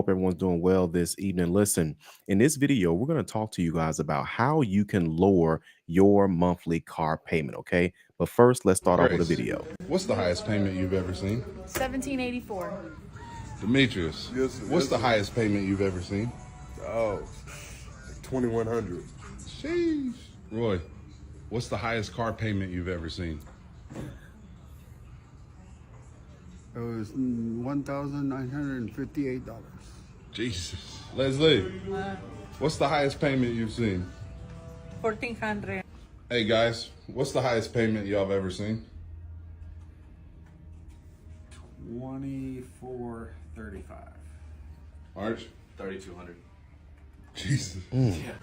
Hope everyone's doing well this evening. Listen, in this video, we're going to talk to you guys about how you can lower your monthly car payment, okay? But first, let's start off with a Grace, video. what's the highest payment you've ever seen? 1784. Demetrius, what's the highest payment you've ever seen? Oh, 2100. Sheesh. Roy, what's the highest car payment you've ever seen? It was $1,958. Jesus. Leslie, what's the highest payment you've seen? 1400. Hey guys, what's the highest payment y'all have ever seen? 2435. March? 3200. Jesus. Yeah.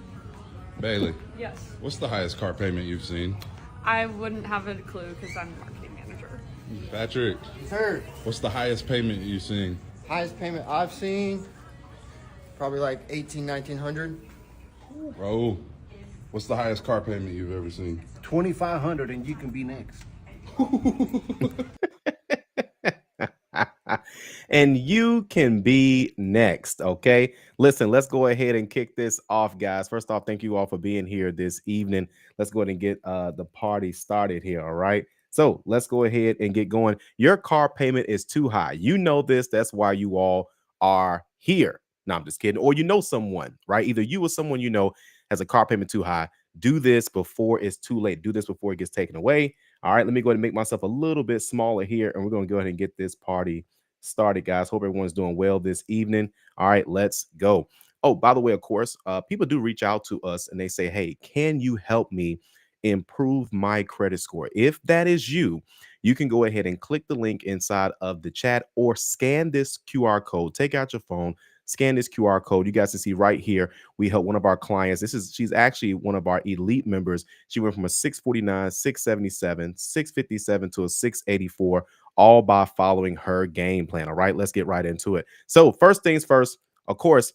Bailey, Yes. what's the highest car payment you've seen? I wouldn't have a clue because I'm marketing manager. Patrick, Third, what's the highest payment you've seen? highest payment I've seen, probably like 1900. Raul, what's the highest car payment you've ever seen? 2,500 and you can be next. And you can be next, okay? Listen, let's go ahead and kick this off, guys. First off, thank you all for being here this evening. Let's go ahead and get the party started here, all right? So let's go ahead and get going. Your car payment is too high. You know this. That's why you all are here. No, I'm just kidding. Or you know someone, right? Either you or someone you know has a car payment too high. Do this before it's too late. Do this before it gets taken away. All right, let me go ahead and make myself a little bit smaller here, and we're going to go ahead and get this party started, guys. Hope everyone's doing well this evening. All right, let's go. Oh, by the way, of course, people do reach out to us and they say, hey, can you help me improve my credit score? If that is you, you can go ahead and click the link inside of the chat or scan this QR code. Take out your phone, scan this QR code. You guys can see right here, we help one of our clients. She's actually one of our elite members. She went from a 649, 677, 657 to a 684, all by following her game plan. All right, let's get right into it. So first things first, of course,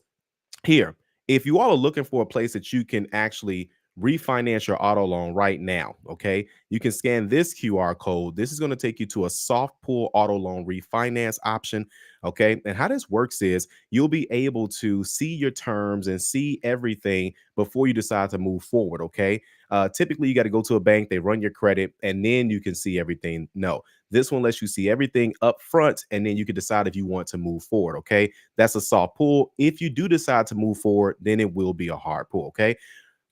here, if you all are looking for a place that you can actually refinance your auto loan right now, okay, you can scan this QR code. This is going to take you to a soft pull auto loan refinance option, okay? And how this works is you'll be able to see your terms and see everything before you decide to move forward, okay? Typically, you got to go to a bank, they run your credit, and then you can see everything. No, this one lets you see everything up front, and then you can decide if you want to move forward, okay? That's a soft pull. If you do decide to move forward, then it will be a hard pull, okay?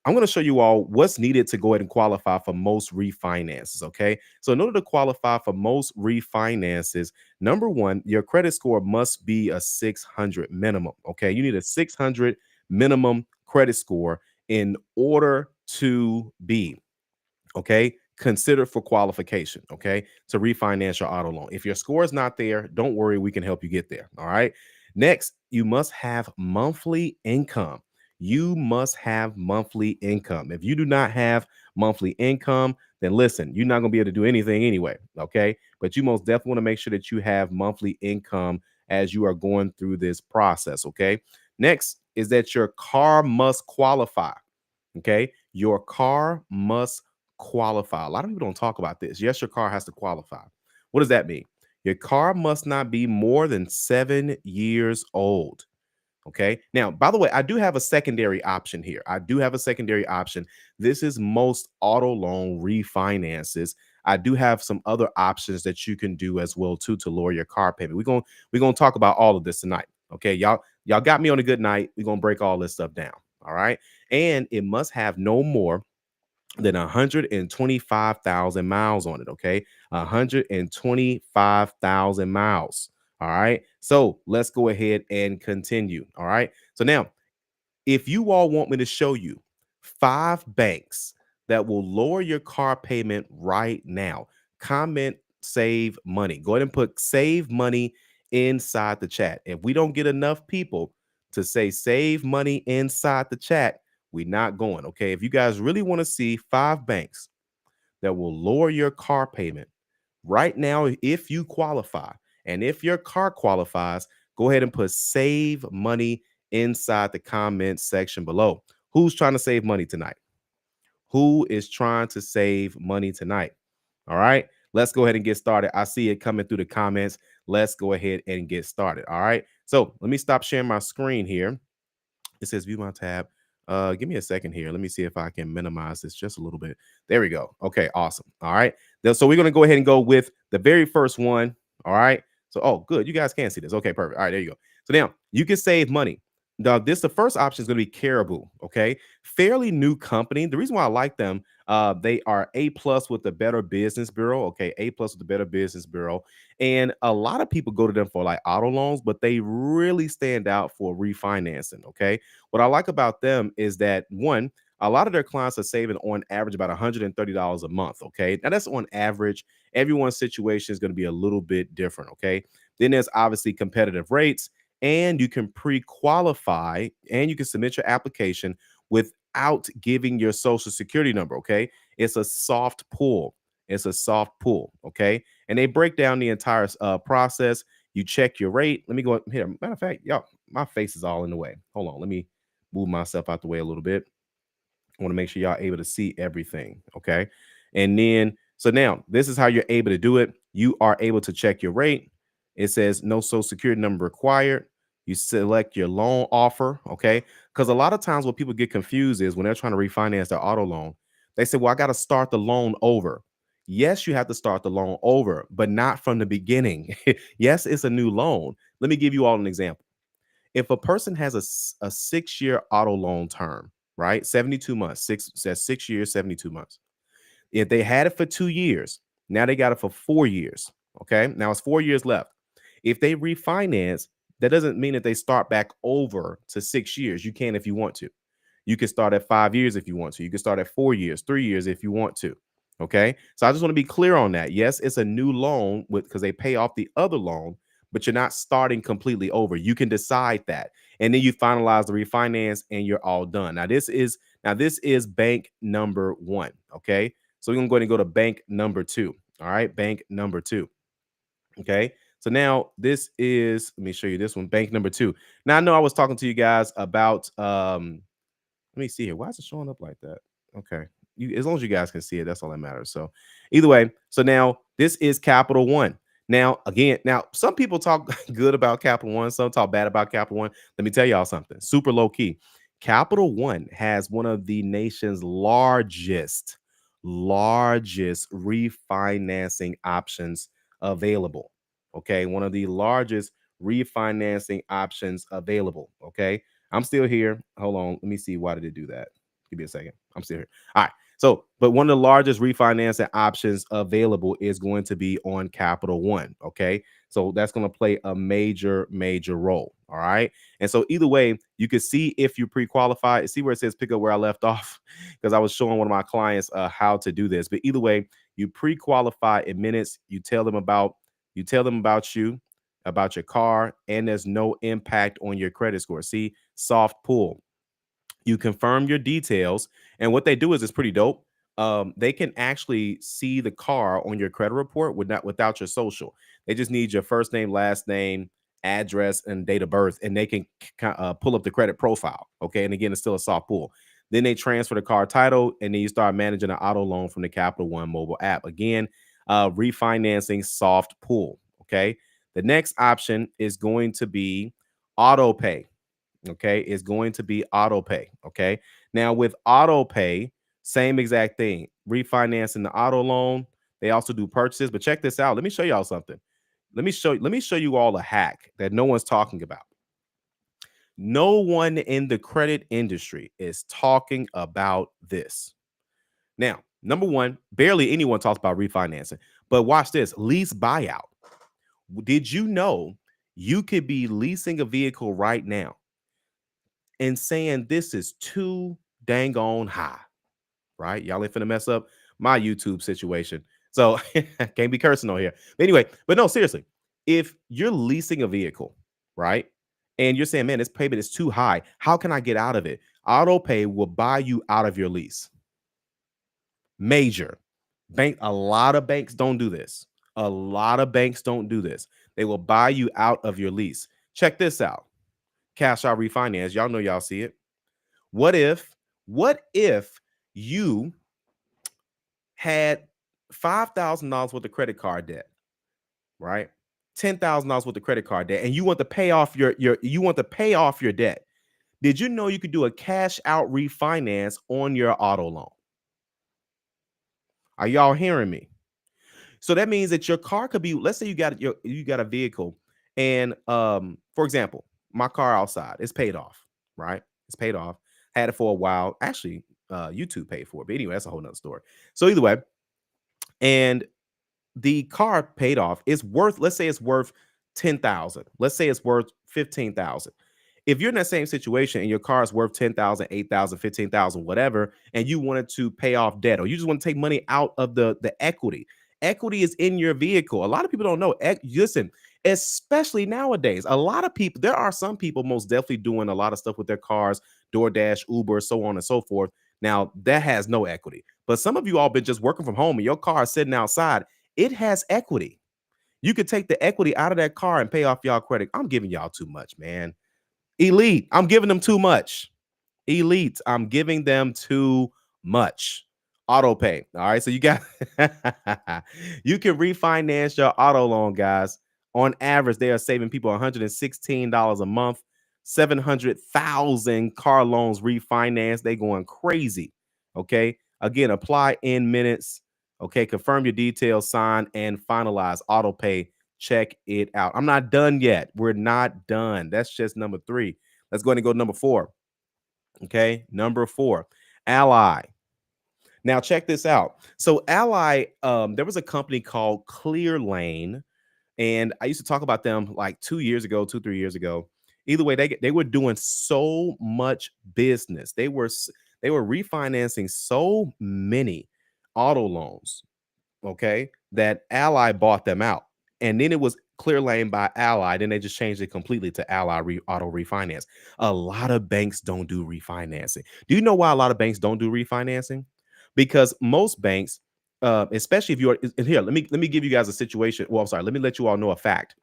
I'm going to show you all what's needed to go ahead and qualify for most refinances, okay? So in order to qualify for most refinances, number one, your credit score must be a 600 minimum, okay? You need a 600 minimum credit score in order to be, okay, considered for qualification, okay, to refinance your auto loan. If your score is not there, don't worry, we can help you get there, all right? Next, you must have monthly income. You must have monthly income. If you do not have monthly income, then listen, you're not going to be able to do anything anyway, okay? But you most definitely want to make sure that you have monthly income as you are going through this process, okay? Next is that your car must qualify, okay? Your car must qualify. A lot of people don't talk about this. Yes, your car has to qualify. What does that mean? Your car must not be more than 7 years old. Okay. Now, by the way, I do have a secondary option here. I do have a secondary option. This is most auto loan refinances. I do have some other options that you can do as well too to lower your car payment. We're gonna talk about all of this tonight. Okay, y'all got me on a good night. We're gonna break all this stuff down. All right, and it must have no more than 125,000 miles on it. Okay, 125,000 miles. All right. So let's go ahead and continue. All right. So now, if you all want me to show you 5 banks that will lower your car payment right now, comment save money. Go ahead and put save money inside the chat. If we don't get enough people to say save money inside the chat, we're not going. Okay. If you guys really want to see 5 banks that will lower your car payment right now, if you qualify, and if your car qualifies, go ahead and put save money inside the comment section below. Who's trying to save money tonight? Who is trying to save money tonight? All right, let's go ahead and get started. I see it coming through the comments. let's go ahead and get started. All right. So let me stop sharing my screen here. It says view my tab. Give me a second here. Let me see if I can minimize this just a little bit. There we go. Okay, awesome. All right. So we're going to go ahead and go with the very first one. All right. So, oh, good. You guys can see this. Okay, perfect. All right, there you go. So now you can save money. Now, the first option is going to be Caribou. Okay, fairly new company. The reason why I like them, they are A plus with the Better Business Bureau. Okay, A plus with the Better Business Bureau, and a lot of people go to them for like auto loans, but they really stand out for refinancing. Okay, what I like about them is that one, a lot of their clients are saving on average about $130 a month. Okay, now that's on average. Everyone's situation is going to be a little bit different. Okay, then there's obviously competitive rates, and you can pre-qualify and you can submit your application without giving your social security number. Okay, it's a soft pull. It's a soft pull. Okay, and they break down the entire process. You check your rate. Let me go here. Matter of fact, y'all, my face is all in the way. Hold on. Let me move myself out the way a little bit. I want to make sure y'all able to see everything. Okay. And then, so now this is how you're able to do it. You are able to check your rate. It says no social security number required. You select your loan offer. Okay. Because a lot of times what people get confused is when they're trying to refinance their auto loan, they say, well, I got to start the loan over. Yes, you have to start the loan over, but not from the beginning. Yes, it's a new loan. Let me give you all an example. If a person has a 6-year auto loan term, right? 72 months, six says 6 years, 72 months. If they had it for 2 years, now they got it for 4 years. Okay. Now it's 4 years left. If they refinance, that doesn't mean that they start back over to 6 years. You can if you want to. You can start at 5 years if you want to. You can start at 4 years, 3 years if you want to. Okay. So I just want to be clear on that. Yes, it's a new loan with because they pay off the other loan, but you're not starting completely over. You can decide that. And then you finalize the refinance and you're all done. Now this is bank number 1. Okay. So we're gonna go ahead and go to bank number 2. All right, bank number 2. Okay. So now this is, let me show you this one, bank number 2. Now I know I was talking to you guys about let me see here. Why is it showing up like that? Okay. As long as you guys can see it, that's all that matters. So either way, so now this is Capital One. Now, again, now some people talk good about Capital One, some talk bad about Capital One. Let me tell y'all something super low key. Capital One has one of the nation's largest refinancing options available. Okay. One of the largest refinancing options available. Okay. I'm still here. Hold on. Let me see. Why did it do that? Give me a second. I'm still here. All right. So, but one of the largest refinancing options available is going to be on Capital One. Okay. So that's going to play a major role. All right. And so either way, you can see if you pre-qualify. See where it says pick up where I left off because I was showing one of my clients how to do this. But either way, you pre-qualify in minutes. You tell them about you, about your car, and there's no impact on your credit score. See, soft pull. You confirm your details, and what they do is it's pretty dope. They can actually see the car on your credit report without your social. They just need your first name, last name, address, and date of birth, and they can pull up the credit profile. Okay, and again, it's still a soft pull. Then they transfer the car title, and then you start managing an auto loan from the Capital One mobile app. Again, refinancing soft pull. Okay, the next option is going to be Autopay. Okay, is going to be Autopay. Okay, now with Autopay, same exact thing, refinancing the auto loan. They also do purchases, but check this out. Let me show y'all something. Let me show you all a hack that no one's talking about. No one in the credit industry is talking about this. Now, number one, barely anyone talks about refinancing, but watch this lease buyout. Did you know you could be leasing a vehicle right now and saying this is too dang on high, right? Y'all ain't finna mess up my YouTube situation. So can't be cursing on here. But anyway, but no, seriously, if you're leasing a vehicle, right? And you're saying, man, this payment is too high. How can I get out of it? Autopay will buy you out of your lease. Major a lot of banks don't do this. A lot of banks don't do this. They will buy you out of your lease. Check this out. Cash out refinance. Y'all know y'all see it. What if you had $5,000 worth of credit card debt, right? $10,000 worth of credit card debt, and you want to pay off your debt. Did you know you could do a cash out refinance on your auto loan? Are y'all hearing me? So that means that your car could be, let's say you got a vehicle, and for example, my car outside is paid off, right? It's paid off. Had it for a while. Actually, YouTube paid for it. But anyway, that's a whole nother story. So either way, and the car paid off. It's worth, let's say it's worth 10,000. Let's say it's worth 15,000. If you're in that same situation and your car is worth 10,000, 8,000, 15,000, whatever, and you wanted to pay off debt, or you just want to take money out of the equity. Equity is in your vehicle. A lot of people don't know. Listen, especially nowadays, a lot of people, there are some people most definitely doing a lot of stuff with their cars, DoorDash, Uber, so on and so forth. Now, that has no equity. But some of you all been just working from home and your car is sitting outside. It has equity. You could take the equity out of that car and pay off y'all credit. I'm giving y'all too much, man. Elite, I'm giving them too much. Elite, I'm giving them too much. Autopay. All right. So you got you can refinance your auto loan, guys. On average, they are saving people $116 a month. 700,000 car loans refinanced. They going crazy. Okay. Again, apply in minutes. Okay. Confirm your details, sign, and finalize. Autopay. Check it out. I'm not done yet. We're not done. That's just number 3. Let's go ahead and go to number 4. Okay, number 4, Ally. Now check this out. So Ally, there was a company called Clearlane, and I used to talk about them like 3 years ago. Either way, they were doing so much business. They were refinancing so many auto loans, okay, that Ally bought them out. And then it was Clearlane by Ally. Then they just changed it completely to Ally Auto Refinance. A lot of banks don't do refinancing. Do you know why a lot of banks don't do refinancing? Because most banks, especially if you're here, let me give you guys a situation. Well, I'm sorry, let me let you all know a fact.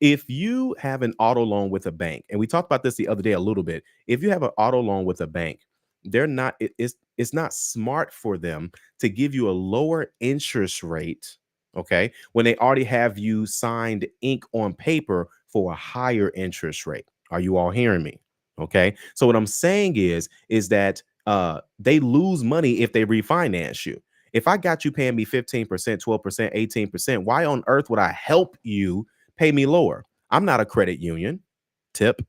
If you have an auto loan with a bank, and we talked about this the other day a little bit, if you have an auto loan with a bank, it's not smart for them to give you a lower interest rate, okay, when they already have you signed ink on paper for a higher interest rate. Are you all hearing me? Okay. So what I'm saying is that they lose money if they refinance you. If I got you paying me 15%, 12%, 18%, why on earth would I help you pay me lower? I'm not a credit union. Tip.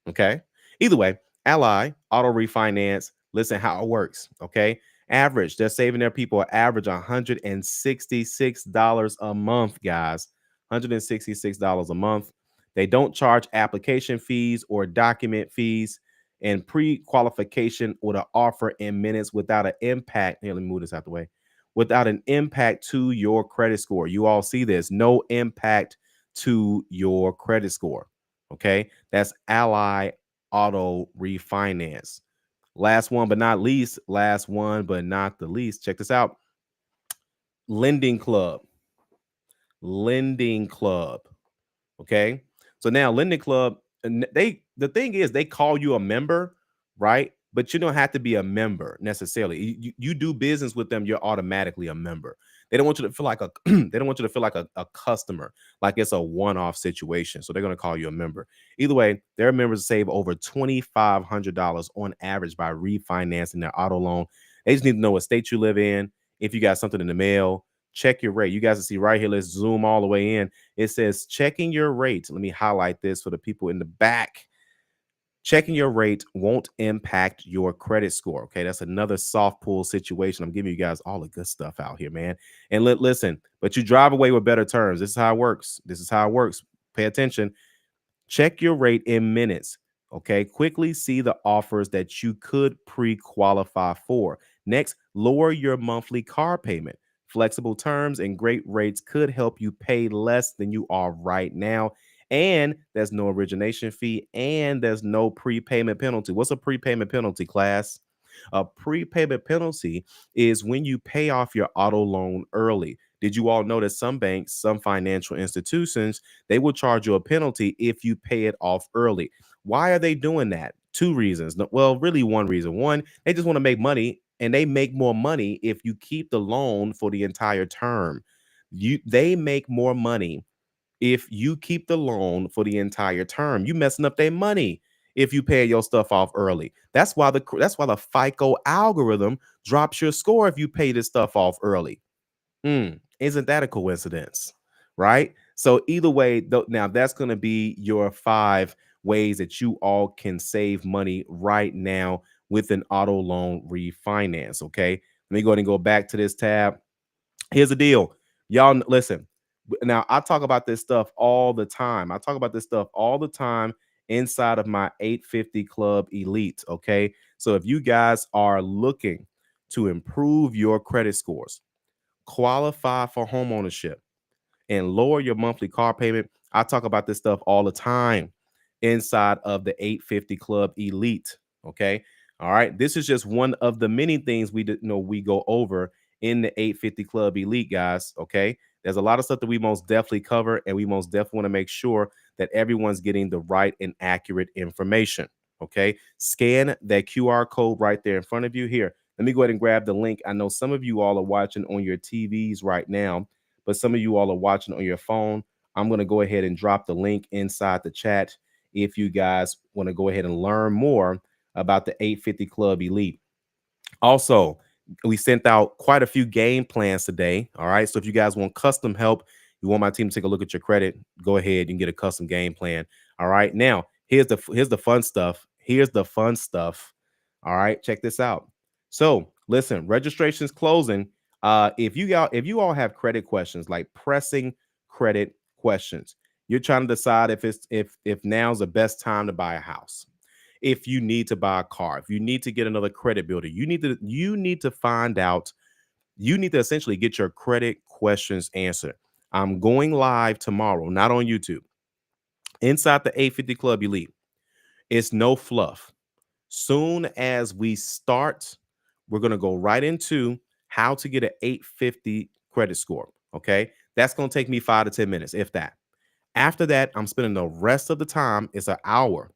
Okay. Either way, Ally Auto Refinance. Listen how it works. Okay. Average, they're saving their people an average $166 a month, guys. $166 a month. They don't charge application fees or document fees, and pre-qualification with an offer in minutes without an impact. Here, let me move this out the way. Without an impact to your credit score. You all see this. No impact to your credit score. Okay. That's Ally Auto Refinance. Last one but not least. Last one but not the least. Check this out. Lending Club. Lending Club. Okay. So now Lending Club, the thing is they call you a member, right? But you don't have to be a member necessarily. You do business with them, you're automatically a member. They don't want you to feel like they don't want you to feel like a customer, like it's a one-off situation. So they're going to call you a member. Either way, their members save over $2,500 on average by refinancing their auto loan. They just need to know what state you live in. If you got something in the mail, check your rate. You guys can see right here. Let's zoom all the way in. It says checking your rate. Let me highlight this for the people in the back. Checking your rate won't impact your credit score. Okay, that's another soft pull situation. I'm giving you guys all the good stuff out here, man. And listen, but you drive away with better terms. This is how it works. This is how it works. Pay attention. Check your rate in minutes. Okay, quickly see the offers that you could pre-qualify for. Next, lower your monthly car payment. Flexible terms and great rates could help you pay less than you are right now. And there's no origination fee, and there's no prepayment penalty. What's a prepayment penalty, class? A prepayment penalty is when you pay off your auto loan early. Did you all know that some banks, some financial institutions, they will charge you a penalty if you pay it off early? Why are they doing that? 2 reasons. Well, really 1 reason. One, they just want to make money, and they make more money if you keep the loan for the entire term. They make more money if you keep the loan for the entire term. You messing up their money if you pay your stuff off early. That's why the FICO algorithm drops your score if you pay this stuff off early. Isn't that a coincidence? Right? So either way, now that's going to be your 5 ways that you all can save money right now with an auto loan refinance. Okay. Let me go ahead and go back to this tab. Here's the deal. Y'all listen. Now, I talk about this stuff all the time. I talk about this stuff all the time inside of my 850 Club Elite. Okay. So if you guys are looking to improve your credit scores, qualify for homeownership, and lower your monthly car payment, I talk about this stuff all the time inside of the 850 Club Elite. Okay. All right. This is just one of the many things we go over in the 850 Club Elite, guys. Okay. There's a lot of stuff that we most definitely cover, and we most definitely want to make sure that everyone's getting the right and accurate information. Okay. Scan that QR code right there in front of you. Here, let me go ahead and grab the link. I know some of you all are watching on your TVs right now, but some of you all are watching on your phone. I'm going to go ahead and drop the link inside the chat if you guys want to go ahead and learn more about the 850 Club Elite. Also, we sent out quite a few game plans today. All right. So if you guys want custom help, you want my team to take a look at your credit, go ahead. You can get a custom game plan. All right. Now, here's the fun stuff. Here's the fun stuff. All right. Check this out. So listen, registration's closing. If you all have credit questions, like pressing credit questions, you're trying to decide if now's the best time to buy a house, if you need to buy a car, if you need to get another credit builder, you need to find out, you need to essentially get your credit questions answered. I'm going live tomorrow, not on YouTube, inside the 850 Club Elite. It's no fluff. Soon as we start, we're going to go right into how to get an 850 credit score. Okay. That's going to take me 5 to 10 minutes, if that. After that, I'm spending the rest of the time, it's an hour.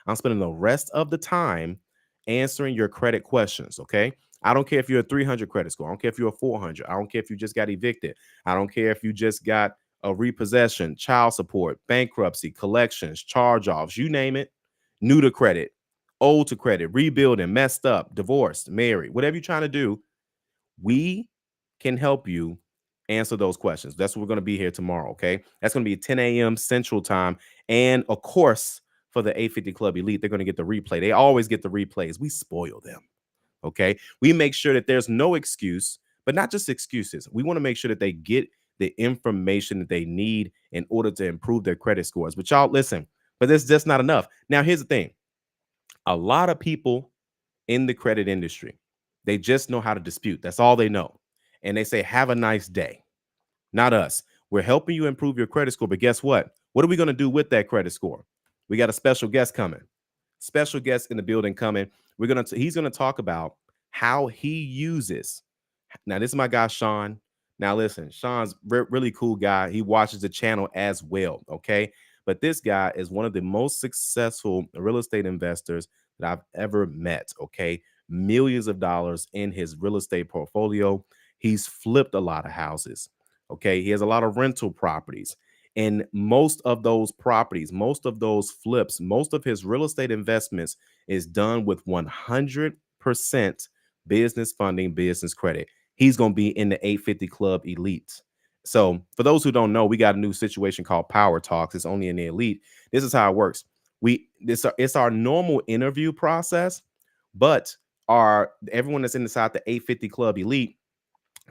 I'm spending the rest of the time answering your credit questions. Okay. I don't care if you're a 300 credit score. I don't care if you're a 400. I don't care if you just got evicted. I don't care if you just got a repossession, child support, bankruptcy, collections, charge offs, you name it, new to credit, old to credit, rebuilding, messed up, divorced, married, whatever you're trying to do, we can help you answer those questions. That's what we're going to be here tomorrow. Okay. That's going to be 10 a.m. Central Time. And of course, for the 850 Club Elite, they're going to get the replay. They always get the replays. We spoil them. Okay. We make sure that there's no excuse, but not just excuses. We want to make sure that they get the information that they need in order to improve their credit scores. But y'all, listen, but that's just not enough. Now, here's the thing. A lot of people in the credit industry, they just know how to dispute. That's all they know. And they say, have a nice day. Not us. We're helping you improve your credit score. But guess what? What are we going to do with that credit score? We got a special guest coming. Special guest in the building coming. He's going to talk about how he uses. Now, this is my guy, Sean. Now, listen, Sean's really cool guy. He watches the channel as well. Okay. But this guy is one of the most successful real estate investors that I've ever met. Okay. Millions of dollars in his real estate portfolio. He's flipped a lot of houses. Okay. He has a lot of rental properties. And most of those properties, most of those flips, most of his real estate investments is done with 100% business funding, business credit. He's going to be in the 850 Club Elite. So for those who don't know, we got a new situation called Power Talks. It's only in the Elite. This is how it works. It's our normal interview process, but everyone that's inside the 850 Club Elite,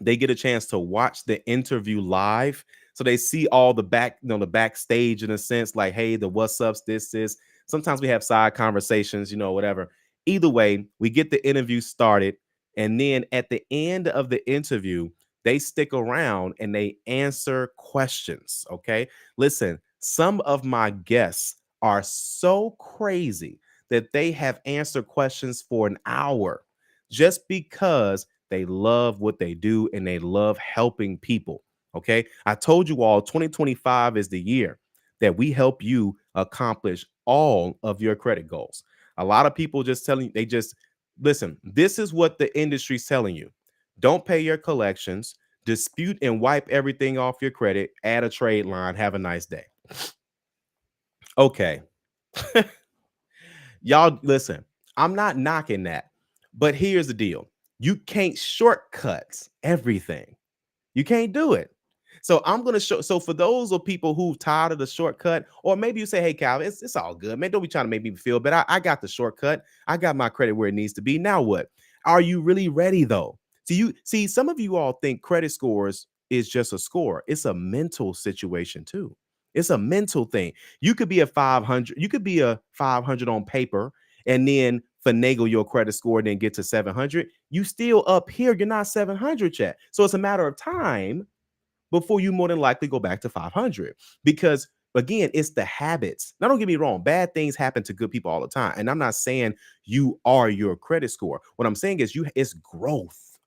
they get a chance to watch the interview live. So they see all the the backstage in a sense, like, hey, the what's ups, this is. Sometimes we have side conversations, whatever. Either way, we get the interview started. And then at the end of the interview, they stick around and they answer questions. Okay. Listen, some of my guests are so crazy that they have answered questions for an hour just because they love what they do and they love helping people. Okay. I told you all 2025 is the year that we help you accomplish all of your credit goals. A lot of people just telling listen, this is what the industry's telling you. Don't pay your collections. dispute and wipe everything off your credit, add a trade line, have a nice day. Okay. Y'all listen, I'm not knocking that, but here's the deal. You can't shortcut everything. You can't do it. So I'm gonna show. So for those of people who tired of the shortcut, or maybe you say, "Hey, Calvin, it's all good, man. Don't be trying to make me feel bad. I got the shortcut. I got my credit where it needs to be. Now what? Are you really ready though? See, some of you all think credit scores is just a score. It's a mental situation too. It's a mental thing. You could be a 500. You could be a 500 on paper, and then finagle your credit score, and then get to 700. You still up here. You're not 700 yet. So it's a matter of time before you more than likely go back to 500. Because again, it's the habits. Now, don't get me wrong, bad things happen to good people all the time. And I'm not saying you are your credit score. What I'm saying is it's growth,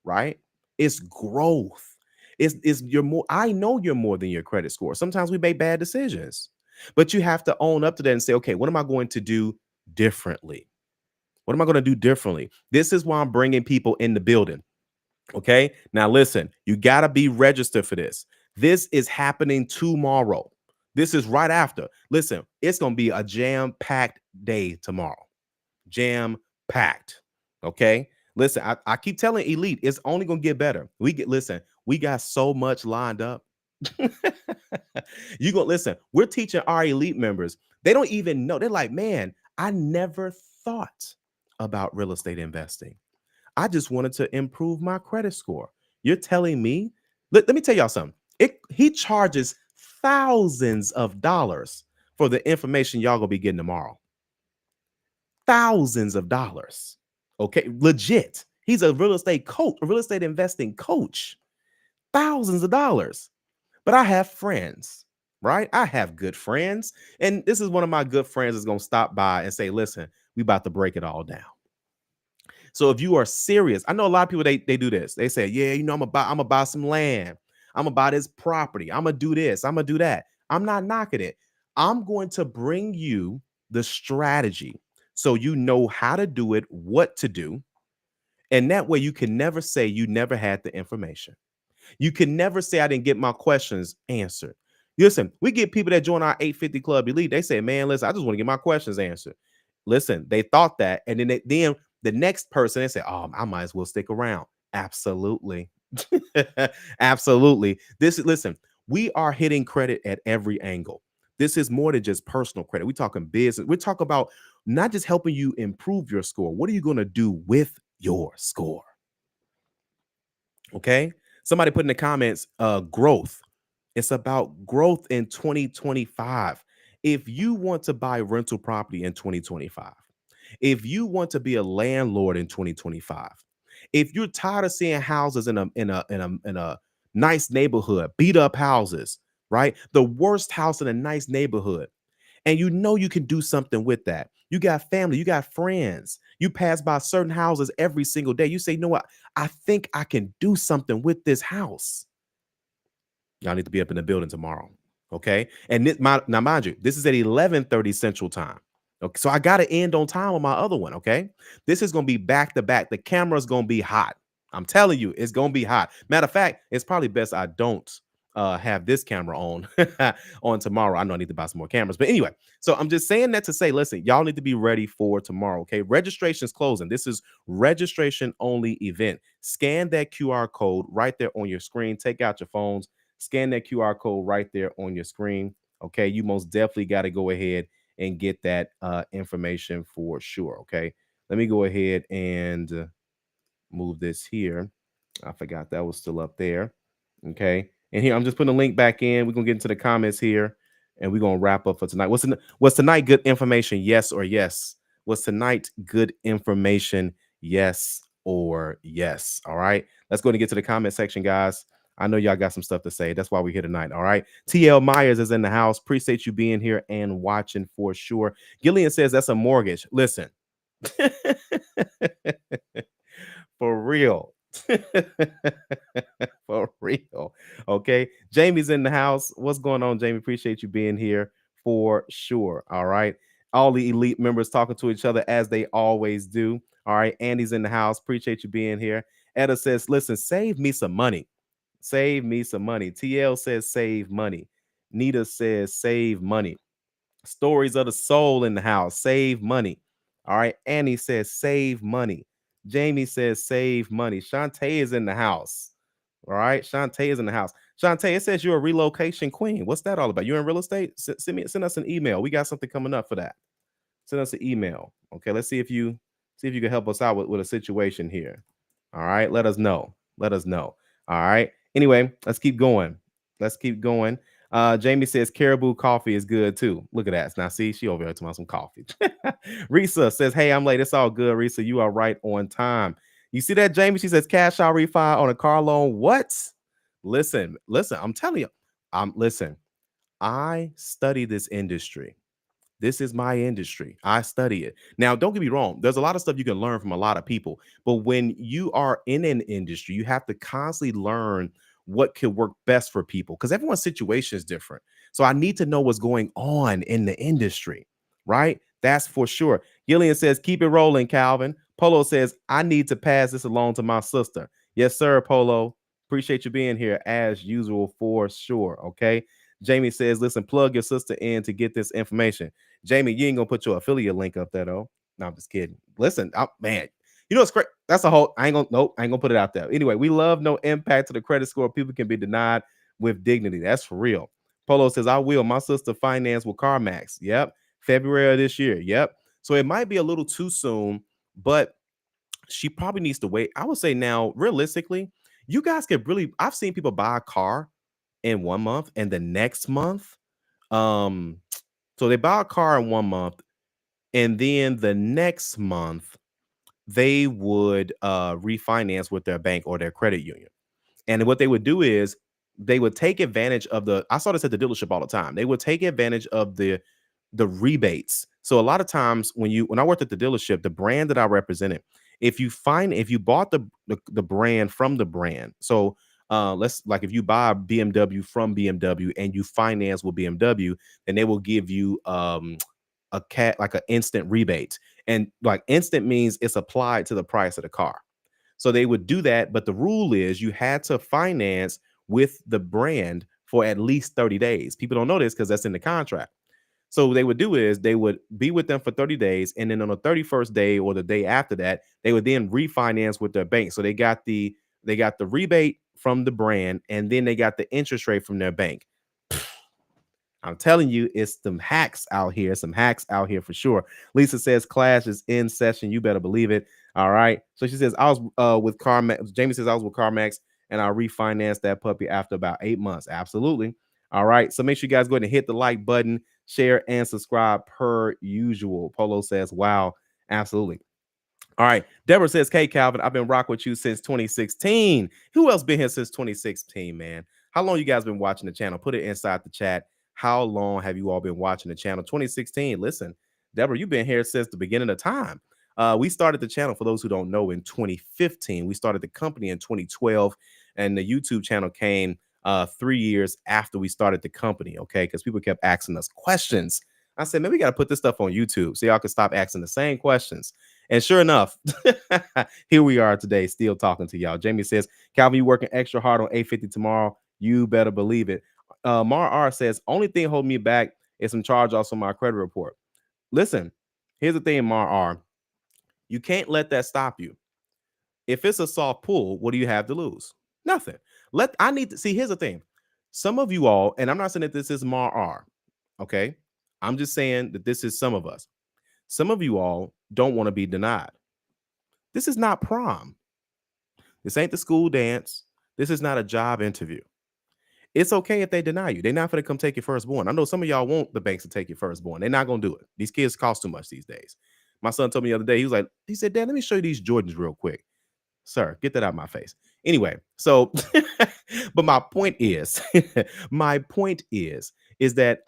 right? It's growth. It's you're more. I know you're more than your credit score. Sometimes we make bad decisions, but you have to own up to that and say, okay, what am I going to do differently? What am I going to do differently? This is why I'm bringing people in the building. Okay. Now, listen, you got to be registered for this. This is happening tomorrow. This is right after. Listen, it's going to be a jam-packed day tomorrow. Jam-packed. Okay. Listen, I keep telling Elite, it's only going to get better. We got so much lined up. You go listen, we're teaching our Elite members. They don't even know. They're like, man, I never thought about real estate investing. I just wanted to improve my credit score. You're telling me? Let me tell y'all something. He charges thousands of dollars for the information y'all gonna be getting tomorrow. Thousands of dollars. Okay, legit. He's a real estate coach, a real estate investing coach. Thousands of dollars. But I have friends, right? I have good friends. And this is one of my good friends is gonna stop by and say, listen, we about to break it all down. So if you are serious, I know a lot of people they do this. They say, yeah, you know, I'm gonna buy some land. I'm gonna buy this property. I'm gonna do this. I'm gonna do that. I'm not knocking it. I'm going to bring you the strategy so you know how to do it, what to do. And that way you can never say you never had the information. You can never say I didn't get my questions answered. Listen, we get people that join our 850 Club Elite. They say, man, listen, I just want to get my questions answered. Listen, they thought that. And then the next person, they say, oh, I might as well stick around. Absolutely. Absolutely. Listen, we are hitting credit at every angle. This is more than just personal credit. We're talking business. We're talking about not just helping you improve your score. What are you going to do with your score? Okay. Somebody put in the comments, growth. It's about growth in 2025. If you want to buy rental property in 2025, if you want to be a landlord in 2025, if you're tired of seeing houses in a nice neighborhood, beat up houses, right? The worst house in a nice neighborhood, and you know you can do something with that. You got family, you got friends. You pass by certain houses every single day. You say, you know what? I think I can do something with this house. Y'all need to be up in the building tomorrow. Okay. And now, mind you, this is at 11:30 Central Time. Okay. So I got to end on time on my other one. Okay. This is going to be back to back. The camera's going to be hot. I'm telling you, it's going to be hot. Matter of fact, it's probably best I don't have this camera on on tomorrow. I know I need to buy some more cameras. But anyway, so I'm just saying that to say, listen, y'all need to be ready for tomorrow. Okay. Registration's closing. This is registration only event. Scan that QR code right there on your screen. Take out your phones. Scan that QR code right there on your screen. Okay, you most definitely got to go ahead and get that information for sure. Okay, let me go ahead and move this here. I forgot that was still up there. Okay, and here I'm just putting a link back in. We're gonna get into the comments here, and we're gonna wrap up for tonight. What's tonight? Good information? Yes or yes? Was tonight good information? Yes or yes? All right, let's go and get to the comment section, guys. I know y'all got some stuff to say. That's why we're here tonight. All right. TL Myers is in the house. Appreciate you being here and watching for sure. Gillian says that's a mortgage. Listen, for real. For real. Okay. Jamie's in the house. What's going on, Jamie? Appreciate you being here for sure. All right. All the Elite members talking to each other as they always do. All right. Andy's in the house. Appreciate you being here. Etta says, listen, save me some money. Save me some money. TL says save money. Nita says save money. Stories of the soul in the house. Save money. All right. Annie says save money. Jamie says save money. Shantae is in the house. All right. Shantae is in the house. Shantae, it says you're a relocation queen. What's that all about? You in real estate? Send us an email. We got something coming up for that. Send us an email. Okay. Let's see if you can help us out with a situation here. All right. Let us know. Let us know. All right. Anyway, let's keep going. Let's keep going. Jamie says Caribou coffee is good too. Look at that. Now, see, she over here talking about some coffee. Risa says, hey, I'm late. It's all good, Risa. You are right on time. You see that, Jamie? She says cash out refi on a car loan. What? Listen, I'm telling you, listen, I study this industry. This is my industry. I study it. Now, don't get me wrong. There's a lot of stuff you can learn from a lot of people. But when you are in an industry, you have to constantly learn what could work best for people because everyone's situation is different. So I need to know what's going on in the industry, right? That's for sure. Gillian says, keep it rolling, Calvin. Polo says, I need to pass this along to my sister. Yes, sir, Polo. Appreciate you being here as usual for sure. Okay. Jamie says, listen, plug your sister in to get this information. Jamie, you ain't gonna put your affiliate link up there though. No, I'm just kidding. Listen, man, you know what's great? That's a whole. I ain't gonna put it out there. Anyway, we love no impact to the credit score. People can be denied with dignity. That's for real. Polo says, I will. My sister financed with CarMax. Yep. February of this year. Yep. So it might be a little too soon, but she probably needs to wait. I would say now, realistically, you guys could really. I've seen people buy a car in 1 month and the next month. Um, so they buy a car in 1 month, and then the next month they would refinance with their bank or their credit union. And what they would do is they would take advantage of I saw this at the dealership all the time. They would take advantage of the rebates. So a lot of times when I worked at the dealership, the brand that I represented, if you bought the brand from the brand, so let's like if you buy a BMW from BMW and you finance with BMW, then they will give you like an instant rebate. And like instant means it's applied to the price of the car. So they would do that, but the rule is you had to finance with the brand for at least 30 days. People don't know this because that's in the contract. So what they would do is they would be with them for 30 days, and then on the 31st day or the day after that, they would then refinance with their bank. So they got the rebate from the brand, and then they got the interest rate from their bank. I'm telling you, it's some hacks out here, for sure. Lisa says class is in session. You better believe it. All right. So she says, I was with CarMax. Jamie says, I was with CarMax and I refinanced that puppy after about 8 months. Absolutely. All right. So make sure you guys go ahead and hit the like button, share, and subscribe per usual. Polo says, wow. Absolutely. All right. Deborah says, hey, Calvin, I've been rocking with you since 2016. Who else been here since 2016, man? How long you guys been watching the channel? Put it inside the chat. How long have you all been watching the channel? 2016. Listen, Deborah, you've been here since the beginning of time. We started the channel, for those who don't know, in 2015. We started the company in 2012, and the YouTube channel came 3 years after we started the company, okay? Because people kept asking us questions. I said, man, we got to put this stuff on YouTube so y'all can stop asking the same questions. And sure enough, here we are today, still talking to y'all. Jamie says, Calvin, you working extra hard on 850 tomorrow. You better believe it. Mar R says, only thing holding me back is some charge-offs on my credit report. Listen, here's the thing, Mar R. You can't let that stop you. If it's a soft pull, what do you have to lose? Nothing. I need to see. Here's the thing. Some of you all, and I'm not saying that this is Mar R, okay? I'm just saying that this is some of us. Some of you all don't want to be denied. This is not prom. This ain't the school dance. This is not a job interview. It's okay if they deny you. They're not going to come take your firstborn. I know some of y'all want the banks to take your firstborn. They're not going to do it. These kids cost too much these days. My son told me the other day, he said, Dad, let me show you these Jordans real quick. Sir, get that out of my face. Anyway, so, but my point is, is that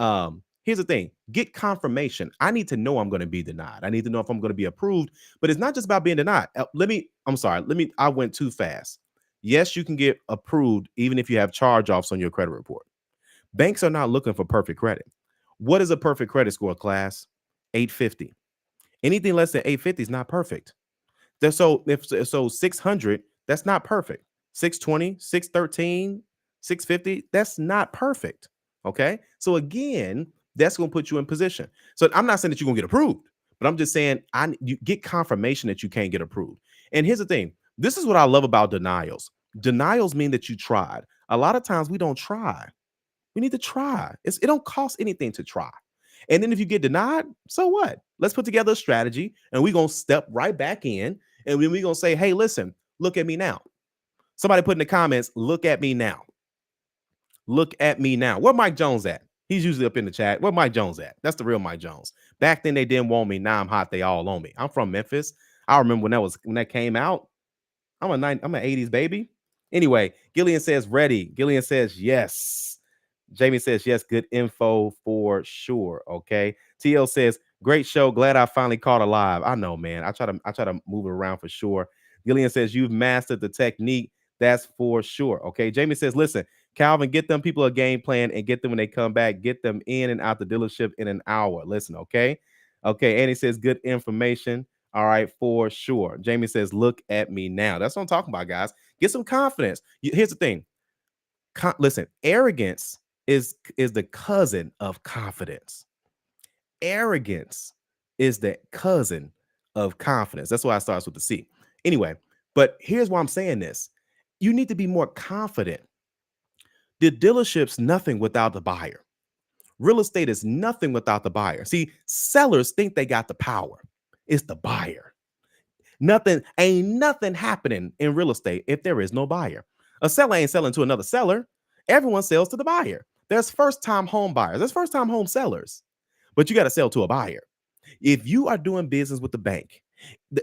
here's the thing. Get confirmation. I need to know I'm going to be denied. I need to know if I'm going to be approved, but it's not just about being denied. I went too fast. Yes, you can get approved even if you have charge-offs on your credit report. Banks are not looking for perfect credit. What is a perfect credit score, class? 850. Anything less than 850 is not perfect. So 600, that's not perfect. 620, 613, 650. That's not perfect. Okay. So again, that's going to put you in position. So I'm not saying that you're going to get approved, but I'm just saying you get confirmation that you can't get approved. And here's the thing. This is what I love about denials. Denials mean that you tried. A lot of times we don't try. We need to try. It don't cost anything to try. And then if you get denied, so what? Let's put together a strategy and we're going to step right back in. And then we're going to say, hey, listen, look at me now. Somebody put in the comments, look at me now. Look at me now. Where Mike Jones at? He's usually up in the chat. Where Mike Jones at? That's the real Mike Jones. Back then they didn't want me. Now I'm hot. They all on me. I'm from Memphis. I remember when that came out. I'm an 80s baby. Anyway, Gillian says ready. Gillian says yes. Jamie says yes. Good info for sure. Okay. TL says great show. Glad I finally caught a live. I know, man. I try to move it around for sure. Gillian says you've mastered the technique. That's for sure. Okay. Jamie says, listen, Calvin, get them people a game plan and get them when they come back. Get them in and out the dealership in an hour. Listen, okay. Okay. Annie says good information. All right, for sure. Jamie says, look at me now. That's what I'm talking about, guys. Get some confidence. Here's the thing. Listen, arrogance is the cousin of confidence. Arrogance is the cousin of confidence. That's why it starts with the C. Anyway, but here's why I'm saying this. You need to be more confident. The dealership's nothing without the buyer. Real estate is nothing without the buyer. See, sellers think they got the power. It's the buyer. Ain't nothing happening in real estate if there is no buyer. A seller ain't selling to another seller. Everyone sells to the buyer. There's first-time home buyers. There's first-time home sellers. But you got to sell to a buyer. If you are doing business with the bank,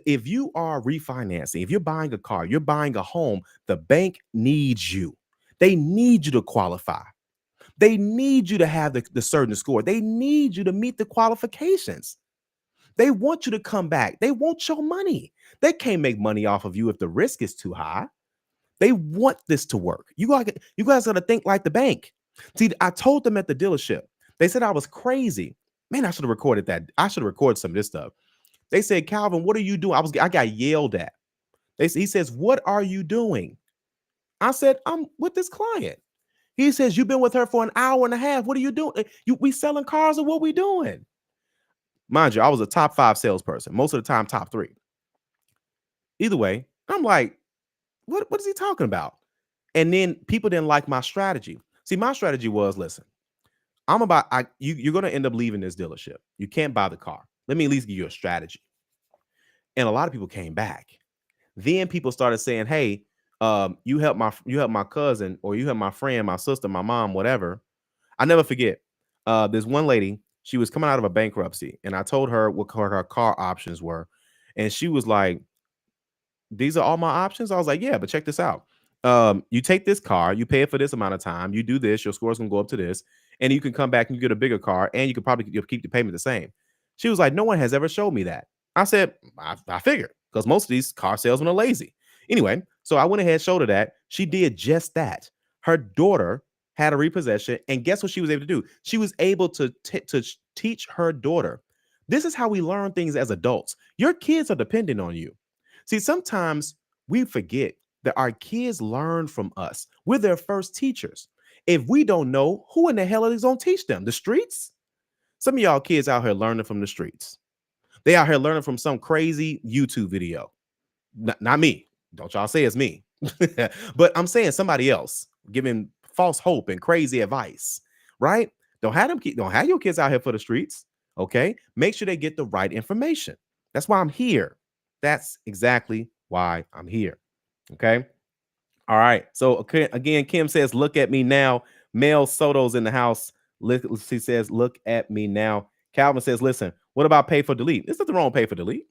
if you are refinancing, if you're buying a car, you're buying a home, the bank needs you. They need you to qualify. They need you to have the certain score. They need you to meet the qualifications. They want you to come back. They want your money. They can't make money off of you if the risk is too high. They want this to work. You guys got to think like the bank. See, I told them at the dealership, they said I was crazy. Man, I should have recorded that. I should have recorded some of this stuff. They said, Calvin, what are you doing? I got yelled at. He says, what are you doing? I said, I'm with this client. He says, you've been with her for an hour and a half. What are you doing? We selling cars or what we doing? Mind you, I was a top 5 salesperson. Most of the time, top 3. Either way, I'm like, what is he talking about? And then people didn't like my strategy. See, my strategy was, listen, you're going to end up leaving this dealership. You can't buy the car. Let me at least give you a strategy. And a lot of people came back. Then people started saying, hey, you help my cousin, or you help my friend, my sister, my mom, whatever. I never forget. There's one lady, she was coming out of a bankruptcy, and I told her what her car options were. And she was like, these are all my options. I was like, yeah, but check this out. You take this car, you pay it for this amount of time, you do this, your score's gonna go up to this, and you can come back and you get a bigger car, and you could probably keep the payment the same. She was like, no one has ever showed me that. I said, I figured, because most of these car salesmen are lazy. Anyway, so I went ahead and showed her that. She did just that. Her daughter had a repossession, and guess what she was able to do? She was able to teach her daughter. This is how we learn things as adults. Your kids are dependent on you. See, sometimes we forget that our kids learn from us. We're their first teachers. If we don't know, who in the hell is going to teach them? The streets? Some of y'all kids out here learning from the streets. They out here learning from some crazy YouTube video. Not me. Don't y'all say it's me. But I'm saying somebody else giving false hope and crazy advice, right? Don't have your kids out here for the streets. Okay. Make sure they get the right information. That's why I'm here. That's exactly why I'm here. Okay. All right. So again, Kim says, look at me now. Mel Soto's in the house. She says, look at me now. Calvin says, listen, what about pay for delete? There's nothing wrong with pay for delete.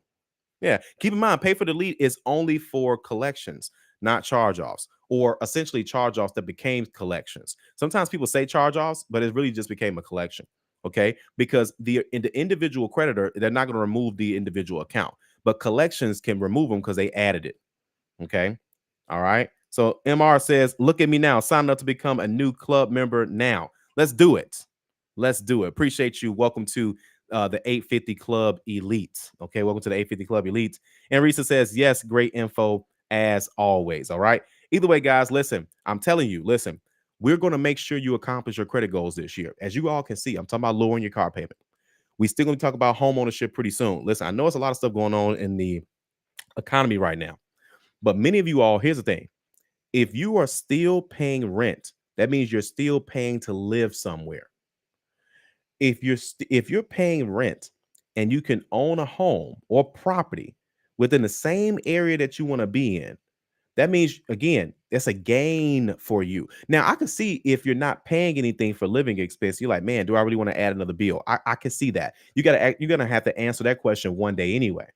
Yeah. Keep in mind, pay for delete is only for collections, not charge-offs, or essentially charge-offs that became collections. Sometimes people say charge-offs, but it really just became a collection. Okay. Because the individual creditor, they're not going to remove the individual account, but collections can remove them because they added it. Okay. All right. So MR says, look at me now. Sign up to become a new club member now. Let's do it. Let's do it. Appreciate you. Welcome to the 850 Club Elite. Okay. Welcome to the 850 Club Elite. And Risa says, yes, great info as always. All right. Either way, guys, listen, I'm telling you, listen, we're going to make sure you accomplish your credit goals this year. As you all can see, I'm talking about lowering your car payment. We still going to talk about home ownership pretty soon. Listen, I know it's a lot of stuff going on in the economy right now, but many of you all, here's the thing. If you are still paying rent, that means you're still paying to live somewhere. If you're paying rent and you can own a home or property within the same area that you want to be in, that means, again, it's a gain for you. Now, I can see if you're not paying anything for living expense, you're like, man, do I really want to add another bill? I can see that. You're gonna have to answer that question one day anyway.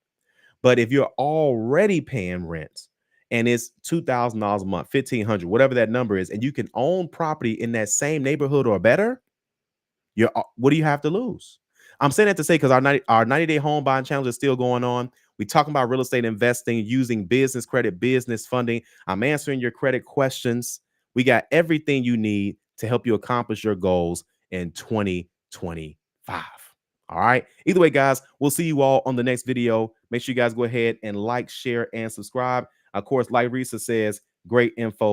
But if you're already paying rent and it's $2,000 a month, 1,500, whatever that number is, and you can own property in that same neighborhood or better, what do you have to lose? I'm saying that to say because our 90-day home buying challenge is still going on. We talking about real estate investing using business credit, business funding. I'm answering your credit questions. We got everything you need to help you accomplish your goals in 2025. All right. Either way, guys, we'll see you all on the next video. Make sure you guys go ahead and like, share, and subscribe. Of course, like Risa says, great info.